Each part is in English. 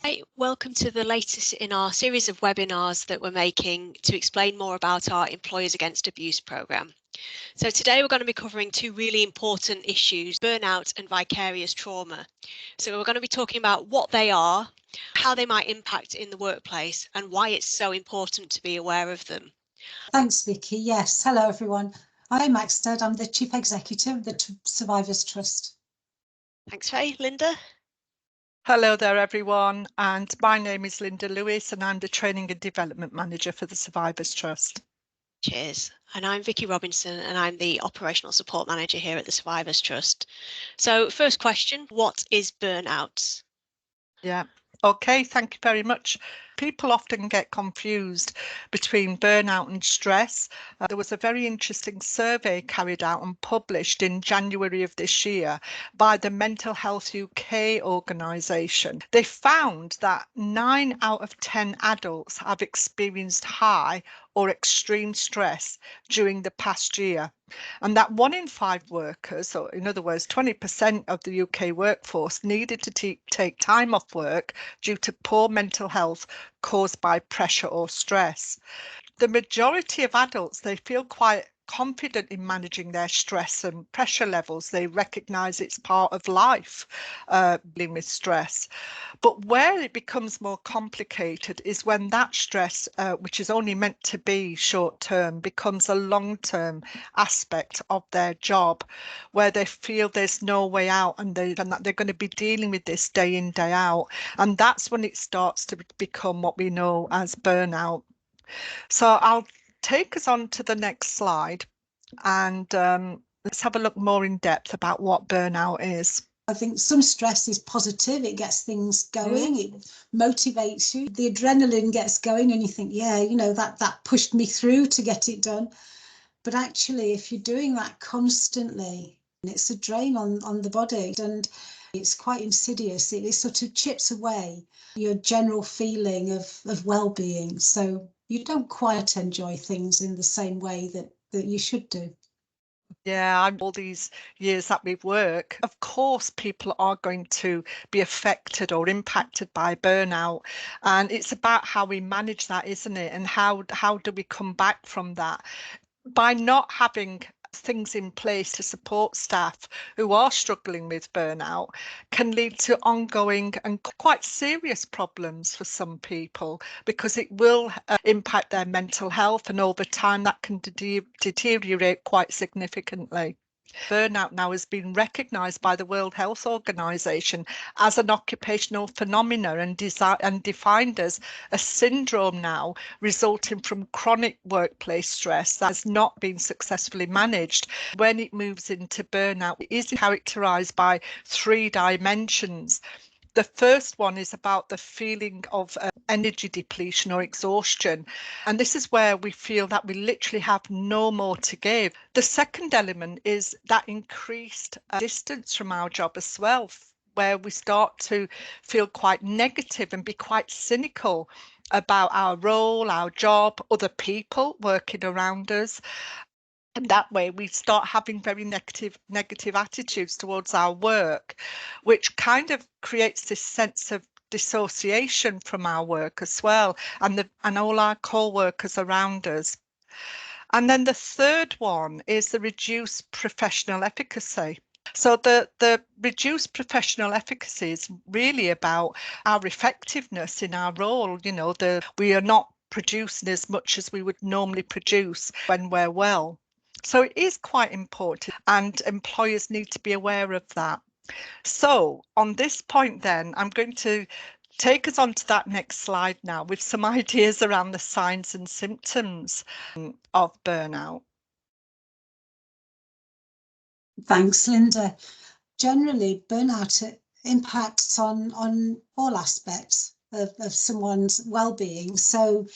Hi, welcome to the latest in our series of webinars that we're making to explain more about our Employers Against Abuse programme. So today we're going to be covering two really important issues, burnout and vicarious trauma. So we're going to be talking about what they are, how they might impact in the workplace, and why it's so important to be aware of them. Thanks, Vicky. Yes, hello everyone. I'm Maxted. I'm the Chief Executive of the Survivors Trust. Thanks, Faye. Linda? Hello there everyone, and my name is Linda Lewis and I'm the Training and Development Manager for the Survivors Trust. Cheers. And I'm Vicky Robinson and I'm the Operational Support Manager here at the Survivors Trust. So first question, what is burnout? Yeah. Okay, thank you very much. People often get confused between burnout and stress. There was a very interesting survey carried out and published in January of this year by the Mental Health UK organisation. They found that 9 out of 10 adults have experienced high or extreme stress during the past year. And that 1 in 5 workers, or in other words, 20% of the UK workforce, needed to take time off work due to poor mental health caused by pressure or stress. The majority of adults, they feel quite confident in managing their stress and pressure levels. They recognise it's part of life, dealing with stress. But where it becomes more complicated is when that stress, which is only meant to be short term, becomes a long term aspect of their job, where they feel there's no way out and that they're going to be dealing with this day in, day out. And that's when it starts to become what we know as burnout. So I'll take us on to the next slide and let's have a look more in depth about what burnout is. I think some stress is positive. It gets things going. It motivates you. The adrenaline gets going and you think, yeah, that pushed me through to get it done. But actually, if you're doing that constantly, it's a drain on the body and it's quite insidious. It sort of chips away your general feeling of well-being. So you don't quite enjoy things in the same way that you should do. Yeah, all these years that we work, of course, people are going to be affected or impacted by burnout. And it's about how we manage that, isn't it? And how do we come back from that? By not having things in place to support staff who are struggling with burnout can lead to ongoing and quite serious problems for some people, because it will impact their mental health, and over time that can deteriorate quite significantly. Burnout now has been recognised by the World Health Organization as an occupational phenomenon and defined as a syndrome now resulting from chronic workplace stress that has not been successfully managed. When it moves into burnout, it is characterised by 3 dimensions. The first one is about the feeling of energy depletion or exhaustion. And this is where we feel that we literally have no more to give. The second element is that increased distance from our job as well, where we start to feel quite negative and be quite cynical about our role, our job, other people working around us. And that way we start having very negative attitudes towards our work, which kind of creates this sense of dissociation from our work as well, and all our co-workers around us. And then the third one is the reduced professional efficacy. So the reduced professional efficacy is really about our effectiveness in our role. We are not producing as much as we would normally produce when we're well. So it is quite important, and employers need to be aware of that. So on this point then, I'm going to take us on to that next slide now with some ideas around the signs and symptoms of burnout. Thanks, Linda. Generally, burnout impacts on all aspects of someone's well-being. So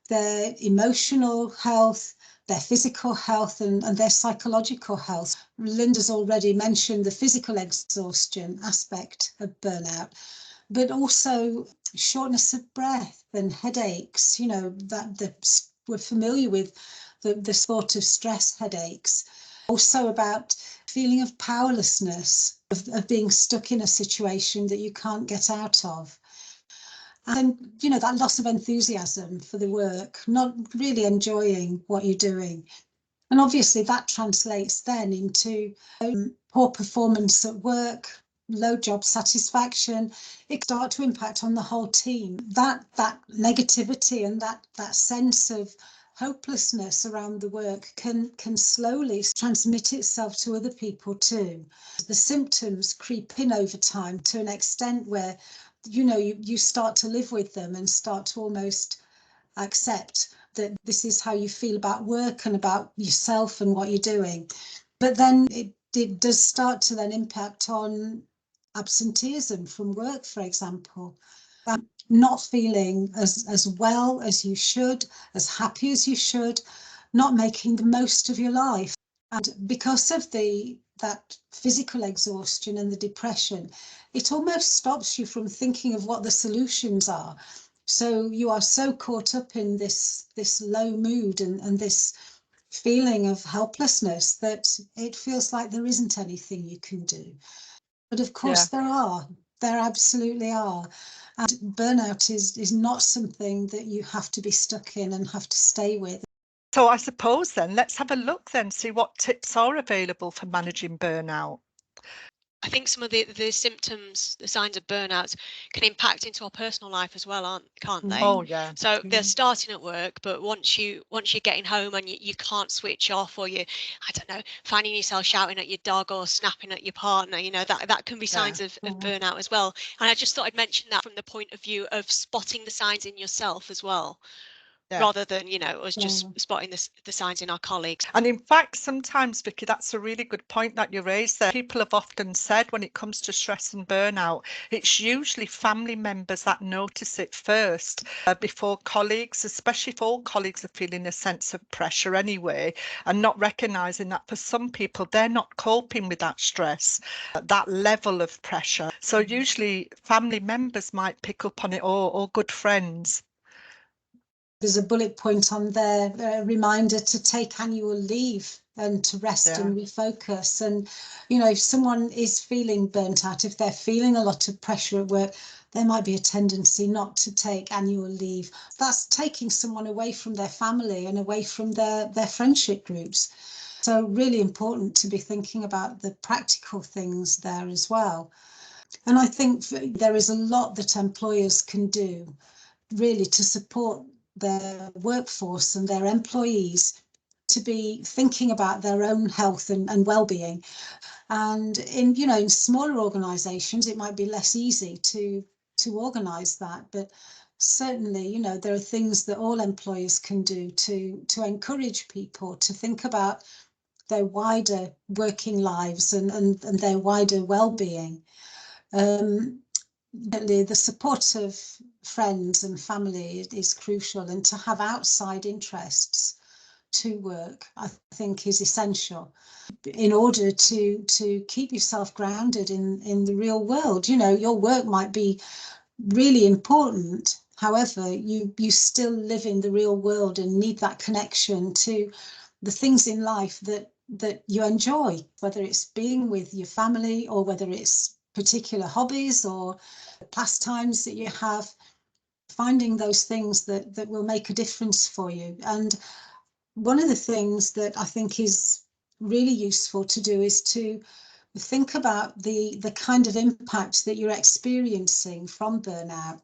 their emotional health, their physical health and their psychological health. Linda's already mentioned the physical exhaustion aspect of burnout, but also shortness of breath and headaches, we're familiar with the sort of stress headaches. Also about feeling of powerlessness, of being stuck in a situation that you can't get out of. And, you know, that loss of enthusiasm for the work, not really enjoying what you're doing. And obviously that translates then into poor performance at work, low job satisfaction. It starts to impact on the whole team. That negativity and that sense of hopelessness around the work can slowly transmit itself to other people too. The symptoms creep in over time to an extent where, you know, you start to live with them and start to almost accept that this is how you feel about work and about yourself and what you're doing. But then it does start to then impact on absenteeism from work, for example. Not feeling as well as you should, as happy as you should, not making the most of your life. And because of that physical exhaustion and the depression, it almost stops you from thinking of what the solutions are. So you are so caught up in this low mood and this feeling of helplessness that it feels like there isn't anything you can do. But of course there absolutely are. And burnout is not something that you have to be stuck in and have to stay with. So I suppose then let's have a look then, see what tips are available for managing burnout. I think some of the symptoms, the signs of burnout can impact into our personal life as well, can't they? Oh yeah. So they're starting at work, but once you're getting home and you can't switch off, or I don't know, finding yourself shouting at your dog or snapping at your partner, you know, that can be signs of burnout as well. And I just thought I'd mention that from the point of view of spotting the signs in yourself as well. Rather than, you know, us just spotting the signs in our colleagues. And in fact, sometimes, Vicky, that's a really good point that you raised there. People have often said when it comes to stress and burnout, it's usually family members that notice it first before colleagues, especially if all colleagues are feeling a sense of pressure anyway, and not recognizing that for some people, they're not coping with that stress, that level of pressure. So usually family members might pick up on it, or good friends. There's a bullet point on there, a reminder to take annual leave and to rest and refocus. And, you know, if someone is feeling burnt out, if they're feeling a lot of pressure at work, there might be a tendency not to take annual leave. That's taking someone away from their family and away from their friendship groups. So really important to be thinking about the practical things there as well. And I think there is a lot that employers can do really to support their workforce and their employees to be thinking about their own health and well-being. And in, you know, in smaller organizations, it might be less easy to organize that, but certainly, you know, there are things that all employers can do to encourage people to think about their wider working lives and their wider well-being. The support of friends and family is crucial, and to have outside interests to work, I think, is essential in order to keep yourself grounded in the real world. You know, your work might be really important, however, you still live in the real world and need that connection to the things in life that you enjoy, whether it's being with your family or whether it's particular hobbies or pastimes that you have, finding those things that will make a difference for you. And one of the things that I think is really useful to do is to think about the kind of impact that you're experiencing from burnout.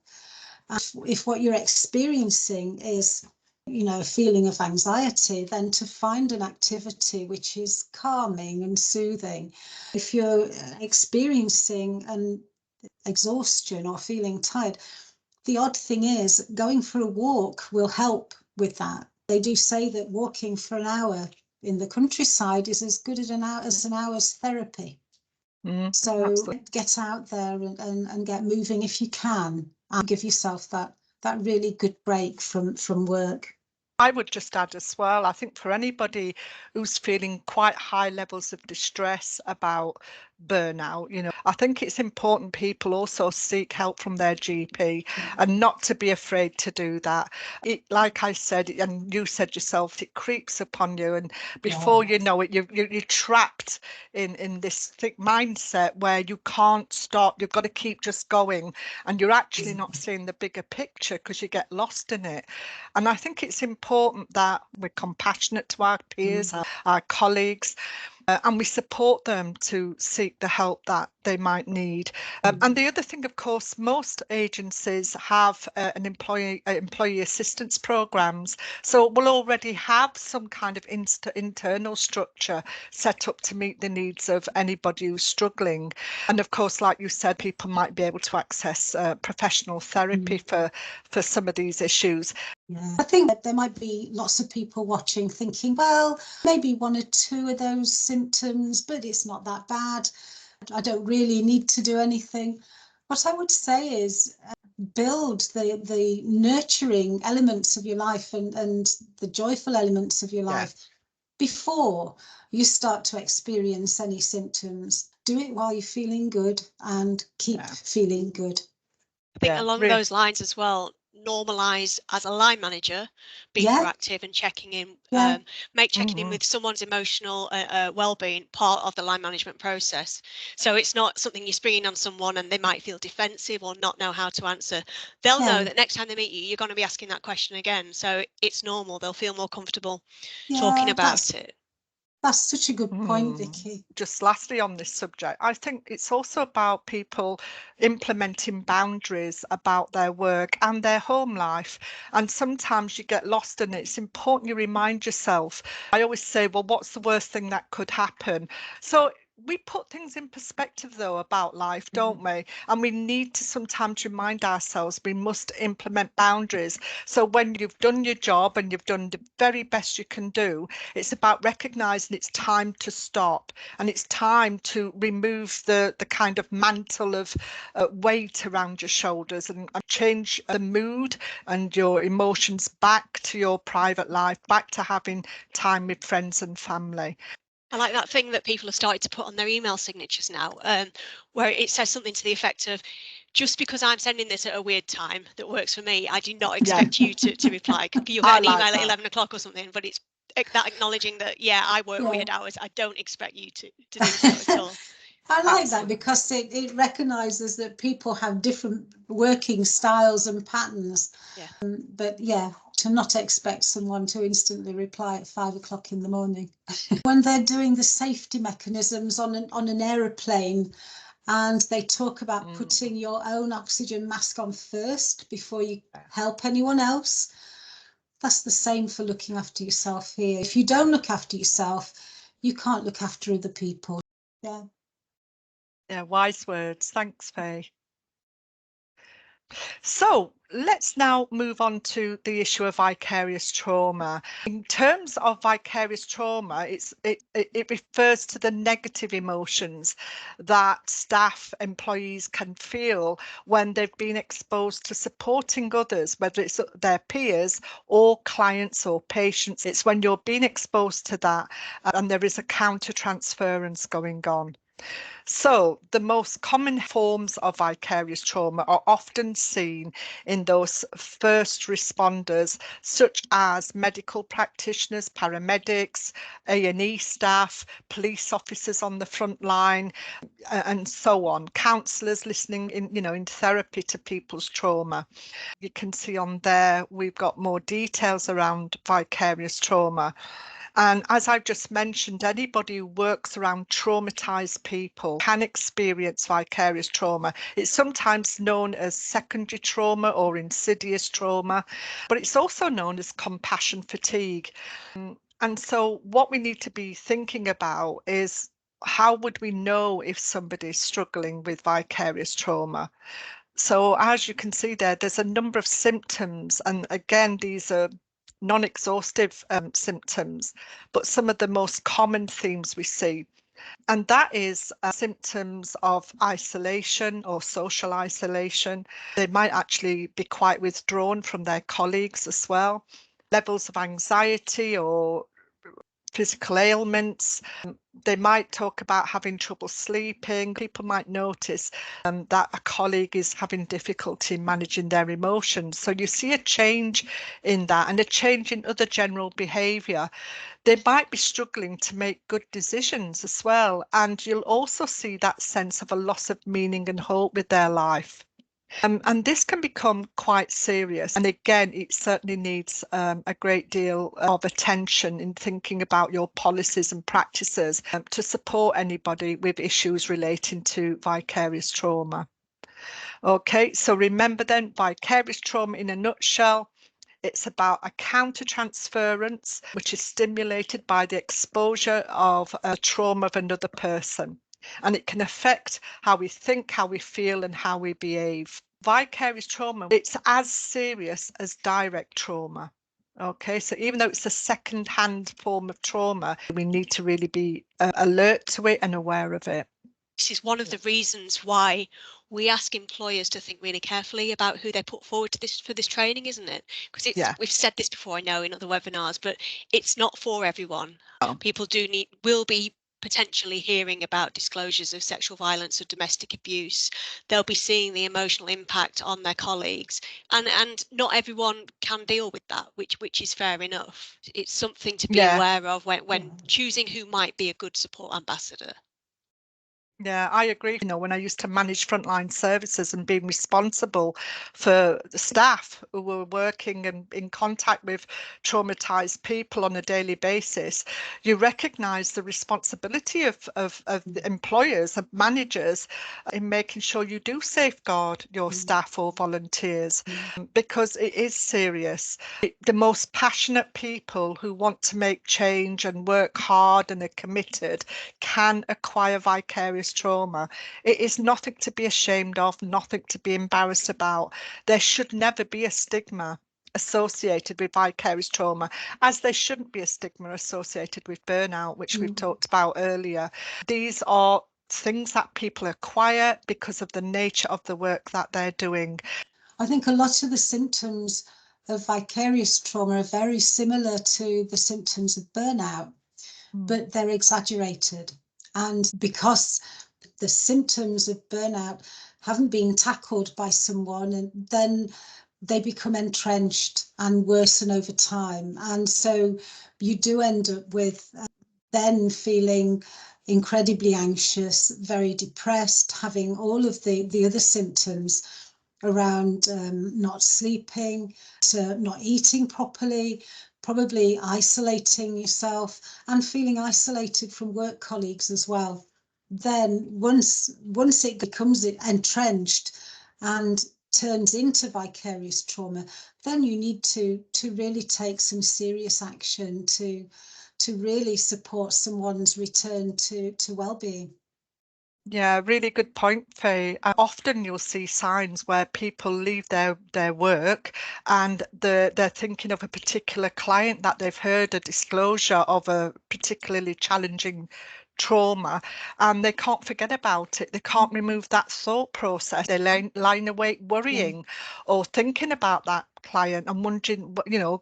If what you're experiencing is, you know, a feeling of anxiety, then to find an activity which is calming and soothing. If you're experiencing an exhaustion or feeling tired, the odd thing is going for a walk will help with that. They do say that walking for an hour in the countryside is as good as an hour's therapy. So Absolutely. get out there and get moving if you can, and give yourself that really good break from work. I would just add as well, I think for anybody who's feeling quite high levels of distress about burnout. I think it's important people also seek help from their GP and not to be afraid to do that. Like I said, and you said yourself, it creeps upon you, and before you know it, you're trapped in this thick mindset where you can't stop. You've got to keep just going, and you're actually not seeing the bigger picture because you get lost in it. And I think it's important that we're compassionate to our peers, our colleagues, and we support them to seek the help that they might need. And the other thing, of course, most agencies have an employee assistance programs, so we'll already have some kind of internal structure set up to meet the needs of anybody who's struggling. And of course, like you said, people might be able to access professional therapy for some of these issues. Yeah, I think that there might be lots of people watching thinking, well, maybe one or two of those symptoms, but it's not that bad. I don't really need to do anything. What I would say is build the nurturing elements of your life and the joyful elements of your life before you start to experience any symptoms. Do it while you're feeling good and keep feeling good. I think along those lines as well, normalise as a line manager being proactive and checking in, make checking in with someone's emotional well-being part of the line management process. So it's not something you're springing on someone and they might feel defensive or not know how to answer. They'll know that next time they meet you, you're going to be asking that question again. So it's normal. They'll feel more comfortable talking about it. That's such a good point, Vicky. Just lastly on this subject, I think it's also about people implementing boundaries about their work and their home life. And sometimes you get lost in it. It's important you remind yourself. I always say, well, what's the worst thing that could happen? So we put things in perspective, though, about life, don't we? And we need to sometimes remind ourselves we must implement boundaries. So when you've done your job and you've done the very best you can do, it's about recognising it's time to stop, and it's time to remove the kind of mantle of weight around your shoulders and change the mood and your emotions back to your private life, back to having time with friends and family. I like that thing that people have started to put on their email signatures now, where it says something to the effect of, just because I'm sending this at a weird time that works for me, I do not expect you to reply. You'll get an email at 11 o'clock or something, but it's that acknowledging that, I work weird hours. I don't expect you to do so at all. I like that because it recognises that people have different working styles and patterns. But to not expect someone to instantly reply at 5 o'clock in the morning. When they're doing the safety mechanisms on an aeroplane, and they talk about putting your own oxygen mask on first before you help anyone else. That's the same for looking after yourself here. If you don't look after yourself, you can't look after other people. Yeah, wise words. Thanks, Faye. So let's now move on to the issue of vicarious trauma. In terms of vicarious trauma, it refers to the negative emotions that staff, employees can feel when they've been exposed to supporting others, whether it's their peers or clients or patients. It's when you're being exposed to that and there is a counter-transference going on. So the most common forms of vicarious trauma are often seen in those first responders, such as medical practitioners, paramedics, A&E staff, police officers on the front line, and so on, counsellors listening in therapy to people's trauma. You can see on there, we've got more details around vicarious trauma. And as I've just mentioned, anybody who works around traumatised people can experience vicarious trauma. It's sometimes known as secondary trauma or insidious trauma, but it's also known as compassion fatigue. And so what we need to be thinking about is, how would we know if somebody's struggling with vicarious trauma? So as you can see there, there's a number of symptoms, and again, these are non-exhaustive symptoms, but some of the most common themes we see. And that is symptoms of isolation or social isolation. They might actually be quite withdrawn from their colleagues as well. Levels of anxiety or physical ailments. They might talk about having trouble sleeping. People might notice that a colleague is having difficulty managing their emotions. So you see a change in that and a change in other general behaviour. They might be struggling to make good decisions as well. And you'll also see that sense of a loss of meaning and hope with their life. And this can become quite serious. And again, it certainly needs a great deal of attention in thinking about your policies and practices to support anybody with issues relating to vicarious trauma. Okay, so remember then, vicarious trauma in a nutshell. It's about a countertransference, which is stimulated by the exposure of a trauma of another person. And it can affect how we think, how we feel, and how we behave. Vicarious trauma, it's as serious as direct trauma. Okay, so even though it's a second-hand form of trauma, we need to really be alert to it and aware of it. This is one of the reasons why we ask employers to think really carefully about who they put forward to for this training, isn't it? Because we've said this before, I know, in other webinars, but it's not for everyone. Oh. People will be potentially hearing about disclosures of sexual violence or domestic abuse. They'll be seeing the emotional impact on their colleagues, and not everyone can deal with that, which is fair enough. It's something to be aware of when choosing who might be a good support ambassador. Yeah, I agree. When I used to manage frontline services and being responsible for the staff who were working and in contact with traumatized people on a daily basis, you recognize the responsibility of the employers and managers in making sure you do safeguard your staff or volunteers, because it is serious. The most passionate people who want to make change and work hard and are committed can acquire vicarious trauma. It is nothing to be ashamed of, nothing to be embarrassed about. There should never be a stigma associated with vicarious trauma, as there shouldn't be a stigma associated with burnout, which we've talked about earlier. These are things that people acquire because of the nature of the work that they're doing. I think a lot of the symptoms of vicarious trauma are very similar to the symptoms of burnout, but they're exaggerated. And because the symptoms of burnout haven't been tackled by someone, and then they become entrenched and worsen over time. And so you do end up with then feeling incredibly anxious, very depressed, having all of the other symptoms around not sleeping, not eating properly, probably isolating yourself and feeling isolated from work colleagues as well. Then once it becomes entrenched and turns into vicarious trauma, then you need to really take some serious action to really support someone's return to well-being. Yeah, really good point, Faye. Often you'll see signs where people leave their work and they're thinking of a particular client that they've heard a disclosure of a particularly challenging trauma, and they can't forget about it. They can't remove that thought process. They lie awake worrying or thinking about that client and wondering,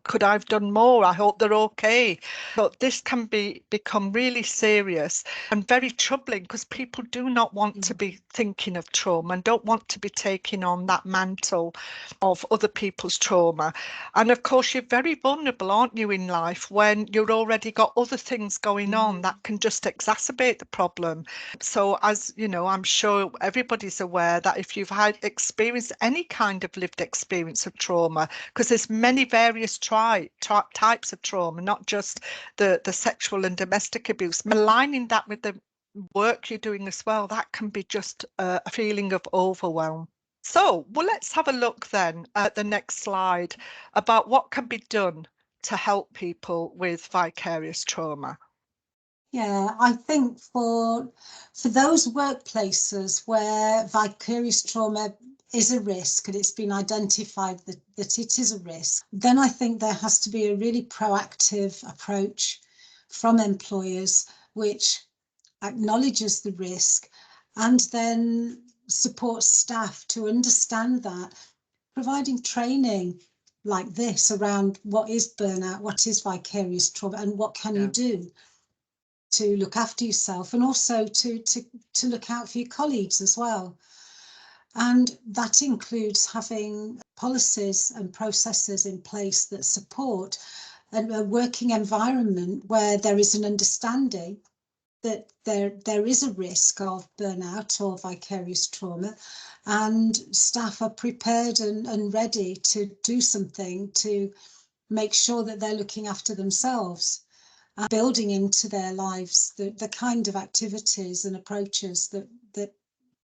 could I have done more? I hope they're okay. But this can become really serious and very troubling, because people do not want to be thinking of trauma and don't want to be taking on that mantle of other people's trauma. And of course, you're very vulnerable, aren't you, in life, when you've already got other things going on that can just exacerbate the problem. So as you know, I'm sure everybody's aware that if you've experienced any kind of lived experience of trauma, because there's many various types of trauma, not just the sexual and domestic abuse, aligning that with the work you're doing as well, that can be just a feeling of overwhelm. So, well, let's have a look then at the next slide about what can be done to help people with vicarious trauma. Yeah, I think for those workplaces where vicarious trauma is a risk and it's been identified that it is a risk, then I think there has to be a really proactive approach from employers which acknowledges the risk and then supports staff to understand that, providing training like this around what is burnout, what is vicarious trauma, and what can you do to look after yourself, and also to look out for your colleagues as well. And that includes having policies and processes in place that support a working environment where there is an understanding that there is a risk of burnout or vicarious trauma, and staff are prepared and ready to do something to make sure that they're looking after themselves and building into their lives the kind of activities and approaches that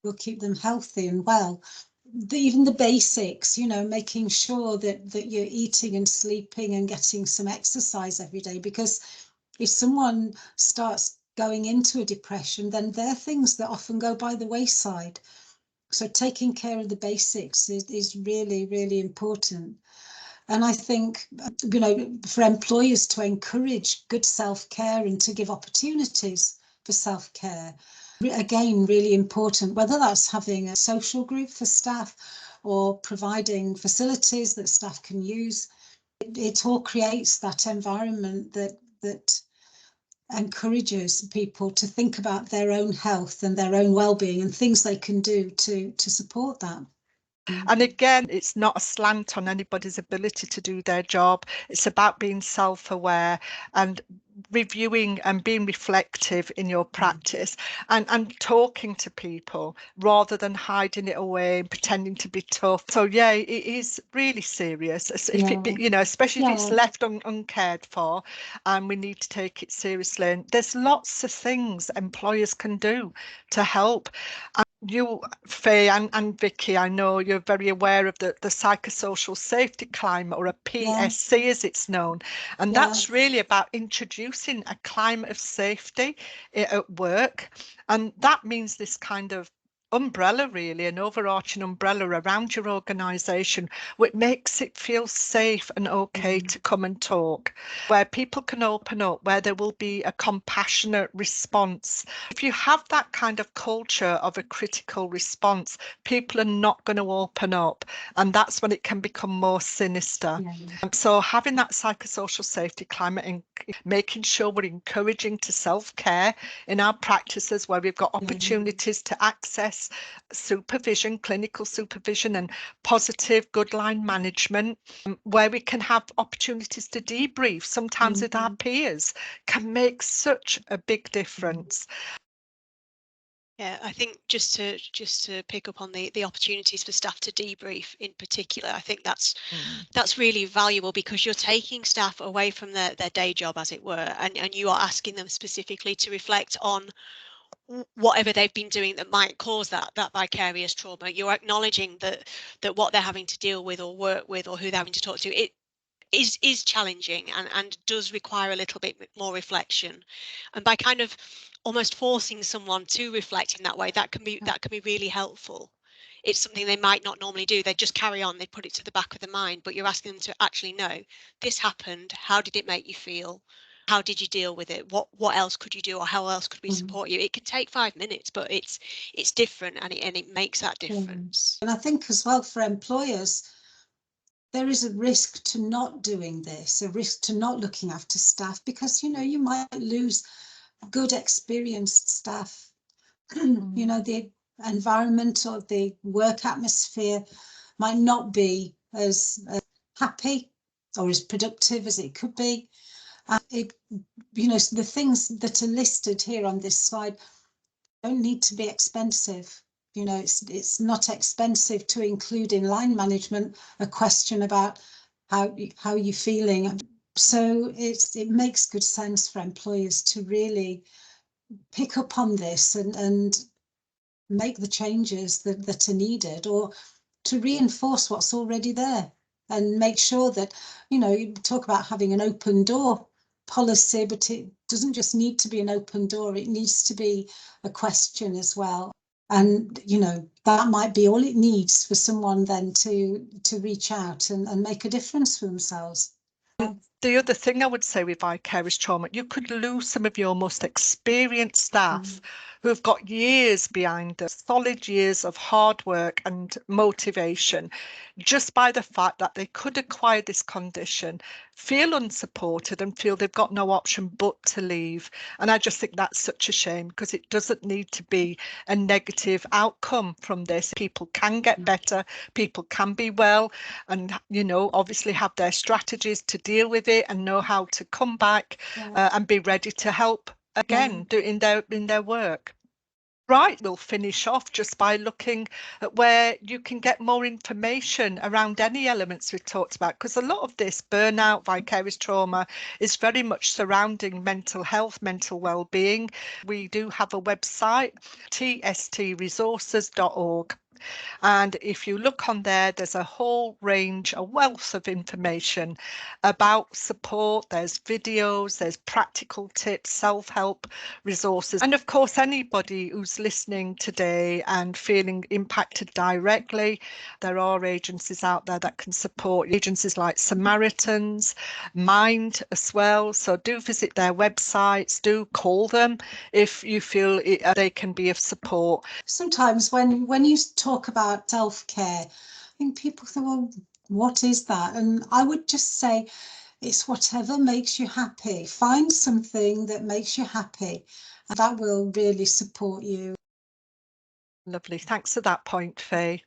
will keep them healthy and well. Even the basics, making sure that you're eating and sleeping and getting some exercise every day, because if someone starts going into a depression, then they're things that often go by the wayside. So taking care of the basics is really, really important. And I think, for employers to encourage good self-care and to give opportunities for self-care, again, really important, whether that's having a social group for staff or providing facilities that staff can use. It all creates that environment that encourages people to think about their own health and their own well-being and things they can do to support that. And again, it's not a slant on anybody's ability to do their job. It's about being self-aware and reviewing and being reflective in your practice, and talking to people rather than hiding it away and pretending to be tough. So yeah, it is really serious. If it, especially if it's left uncared for, and we need to take it seriously. And there's lots of things employers can do to help. You, Faye and Vicky, I know you're very aware of the psychosocial safety climate, or a PSC as it's known. And that's really about introducing a climate of safety at work. And that means this kind of umbrella, really, an overarching umbrella around your organisation, which makes it feel safe and okay to come and talk, where people can open up, where there will be a compassionate response. If you have that kind of culture of a critical response, people are not going to open up, and that's when it can become more sinister. So having that psychosocial safety climate and making sure we're encouraging to self-care in our practices, where we've got opportunities to access supervision, clinical supervision, and positive good line management, where we can have opportunities to debrief sometimes with our peers, can make such a big difference. Yeah, I think just to pick up on the opportunities for staff to debrief in particular, I think that's really valuable, because you're taking staff away from their day job, as it were, and you are asking them specifically to reflect on whatever they've been doing that might cause that vicarious trauma. You're acknowledging that what they're having to deal with or work with, or who they're having to talk to, it is challenging and does require a little bit more reflection. And by kind of almost forcing someone to reflect in that way, that can be really helpful. It's something they might not normally do. They just carry on, they put it to the back of the mind, but you're asking them to actually know, this happened, how did it make you feel? How did you deal with it? What else could you do, or how else could we support you? It can take 5 minutes, but it's different, and it makes that difference. And I think as well, for employers, there is a risk to not doing this, a risk to not looking after staff, because you might lose good experienced staff. The environment or the work atmosphere might not be as happy or as productive as it could be. The things that are listed here on this slide don't need to be expensive. It's not expensive to include in line management a question about how you're feeling. So it makes good sense for employers to really pick up on this and make the changes that are needed, or to reinforce what's already there, and make sure that, you talk about having an open door policy, but it doesn't just need to be an open door, it needs to be a question as well. And that might be all it needs for someone then to reach out and make a difference for themselves. The other thing I would say with vicarious trauma, you could lose some of your most experienced staff who have got years behind us, solid years of hard work and motivation, just by the fact that they could acquire this condition, feel unsupported and feel they've got no option but to leave. And I just think that's such a shame, because it doesn't need to be a negative outcome from this. People can get better, people can be well, and, you know, obviously have their strategies to deal with it and know how to come back and be ready to help again do in their work. Right, we'll finish off just by looking at where you can get more information around any elements we've talked about, because a lot of this burnout, vicarious trauma is very much surrounding mental health, mental well-being. We do have a website, tstresources.org. And if you look on there, there's a whole range, a wealth of information about support. There's videos, there's practical tips, self-help resources. And of course, anybody who's listening today and feeling impacted directly, there are agencies out there that can support, agencies like Samaritans, Mind as well. So do visit their websites, do call them if you feel they can be of support. Sometimes when you talk about self-care, I think people think, well, what is that? And I would just say it's whatever makes you happy. Find something that makes you happy, and that will really support you. Lovely. Thanks for that point, Faye.